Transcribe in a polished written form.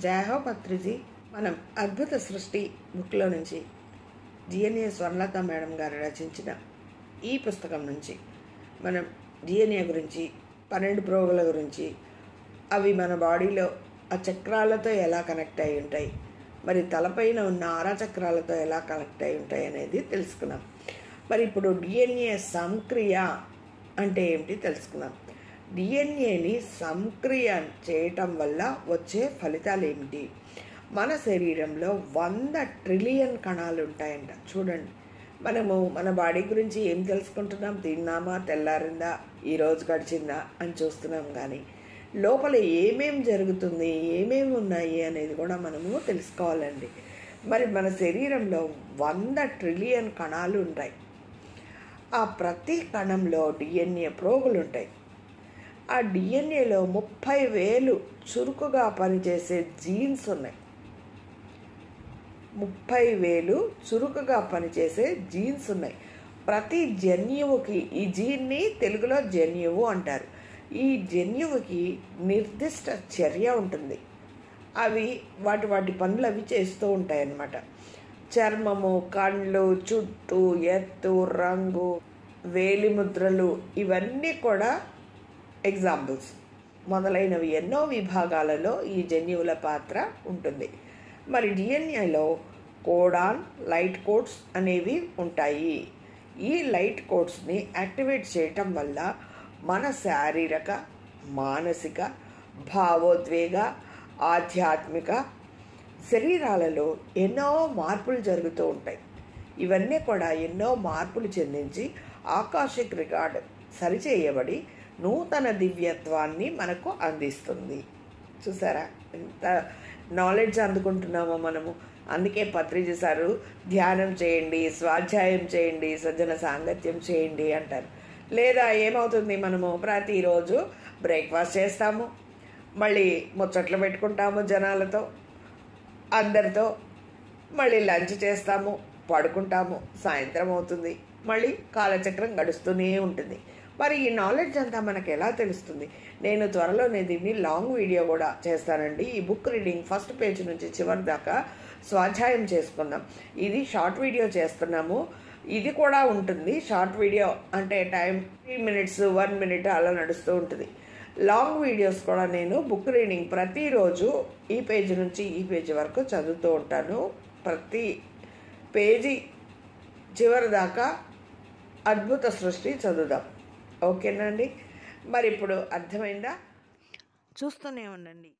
జయహో పత్రిజీ మనం అద్భుత సృష్టి బుక్లో నుంచి డిఎన్ఏ స్వర్ణలత మేడం గారు రచించిన ఈ పుస్తకం నుంచి మనం డిఎన్ఏ గురించి 12 ప్రోగుల గురించి అవి మన బాడీలో ఆ చక్రాలతో ఎలా కనెక్ట్ అయి ఉంటాయి, మరి తలపైన ఉన్న ఆరా చక్రాలతో ఎలా కనెక్ట్ అయి ఉంటాయి అనేది తెలుసుకున్నాం. మరి ఇప్పుడు డిఎన్ఏ సంక్రియ అంటే ఏమిటి తెలుసుకుందాం. డిఎన్ఏని సంక్రియ చేయటం వల్ల వచ్చే ఫలితాలు ఏమిటి? మన శరీరంలో 100 ట్రిలియన్ కణాలు ఉంటాయంట. చూడండి, మనము మన బాడీ గురించి ఏం తెలుసుకుంటున్నాం? తిన్నామా, తెల్లారిందా, ఈరోజు గడిచిందా అని చూస్తున్నాం, కానీ లోపల ఏమేం జరుగుతుంది, ఏమేమి ఉన్నాయి అనేది కూడా మనము తెలుసుకోవాలండి. మరి మన శరీరంలో 100 ట్రిలియన్ కణాలు ఉంటాయి. ఆ ప్రతి కణంలో డిఎన్ఏ ప్రోగులు ఉంటాయి. ఆ డిఎన్ఏలో 30,000 చురుకుగా పనిచేసే జీన్స్ ఉన్నాయి. 30,000 చురుకుగా పనిచేసే జీన్స్ ఉన్నాయి. ప్రతి జన్యువుకి, ఈ జీన్ని తెలుగులో జన్యువు అంటారు, ఈ జన్యువుకి నిర్దిష్ట చర్య ఉంటుంది. అవి వాటి పనులు అవి చేస్తూ ఉంటాయి అన్నమాట. చర్మము, కళ్ళు, చుట్టూ, ఎత్తు, రంగు, వేలిముద్రలు ఇవన్నీ కూడా ఎగ్జాంపుల్స్. మొదలైనవి ఎన్నో విభాగాలలో ఈ జన్యువుల పాత్ర ఉంటుంది. మరి డిఎన్ఏలో కోడాన్, లైట్ కోడ్స్ అనేవి ఉంటాయి. ఈ లైట్ కోడ్స్ని యాక్టివేట్ చేయటం వల్ల మన శారీరక, మానసిక, భావోద్వేగ, ఆధ్యాత్మిక శరీరాలలో ఎన్నో మార్పులు జరుగుతూ ఉంటాయి. ఇవన్నీ కూడా ఎన్నో మార్పులు చెందించి ఆకాశిక్ రికార్డ్ సరిచేయబడి నూతన దివ్యత్వాన్ని మనకు అందిస్తుంది. చూసారా ఎంత నాలెడ్జ్ అందుకుంటున్నామో మనము. అందుకే పత్రిజీ సారు ధ్యానం చేయండి, స్వాధ్యాయం చేయండి, సజ్జన సాంగత్యం చేయండి అంటారు. లేదా ఏమవుతుంది, మనము ప్రతిరోజు బ్రేక్ఫాస్ట్ చేస్తాము, మళ్ళీ ముచ్చట్లు పెట్టుకుంటాము జనాలతో, అందరితో, మళ్ళీ లంచ్ చేస్తాము, పడుకుంటాము, సాయంత్రం అవుతుంది, మళ్ళీ కాలచక్రం గడుస్తూనే ఉంటుంది. మరి ఈ నాలెడ్జ్ అంతా మనకు ఎలా తెలుస్తుంది? నేను త్వరలోనే దీన్ని లాంగ్ వీడియో కూడా చేస్తానండి. ఈ బుక్ రీడింగ్ ఫస్ట్ పేజ్ నుంచి చివరి దాకా స్వాధ్యాయం చేసుకుందాం. ఇది షార్ట్ వీడియో చేస్తున్నాము, ఇది కూడా ఉంటుంది. షార్ట్ వీడియో అంటే టైం 3 minutes 1 minute అలా నడుస్తూ ఉంటుంది. లాంగ్ వీడియోస్ కూడా నేను బుక్ రీడింగ్ ప్రతిరోజు ఈ పేజీ నుంచి ఈ పేజీ వరకు చదువుతూ ఉంటాను. ప్రతి పేజీ చివరి దాకా అద్భుత సృష్టి చదువుదాం. ఓకేనండి, మరి ఇప్పుడు అర్థమైందా? చూస్తూనే ఉండండి.